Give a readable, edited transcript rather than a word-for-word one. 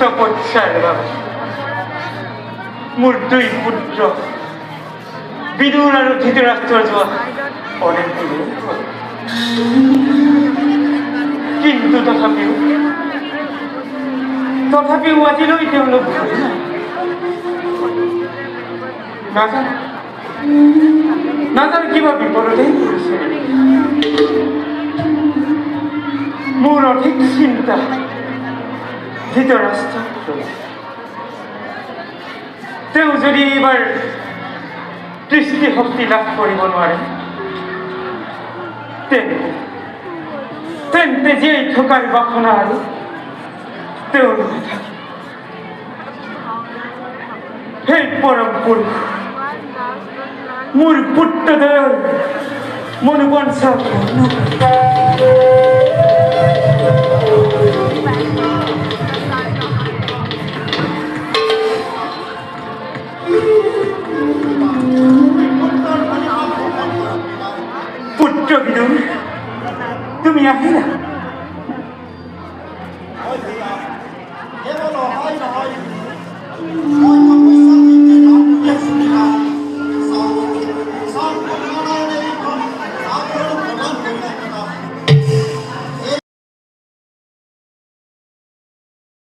তপস্যাৰ বাবা মোৰ দুই পুত্ৰ বিদুৰ আৰ ধৃতৰাষ্ট্ৰ অনেক দূৰে কিন্তু তথাপিও আজিলৈ তেওঁলোক নাজানো কিবা বিপদতেই পৰিছে মোৰ অধিক চিন্তা ধৃতৰাষ্ট্ৰ তেওঁ যদি এইবাৰ দৃষ্টিশক্তি লাভ কৰিব নোৱাৰে তেন্তে জীয়াই থকাৰ বাসনা আৰু তেওঁৰ সেই পৰম পুৰুষ মোৰ পুত্ৰদ্বয়ৰ মনোবাঞ্ছা পুত্ৰ বিদুৰ তুমি আহিলা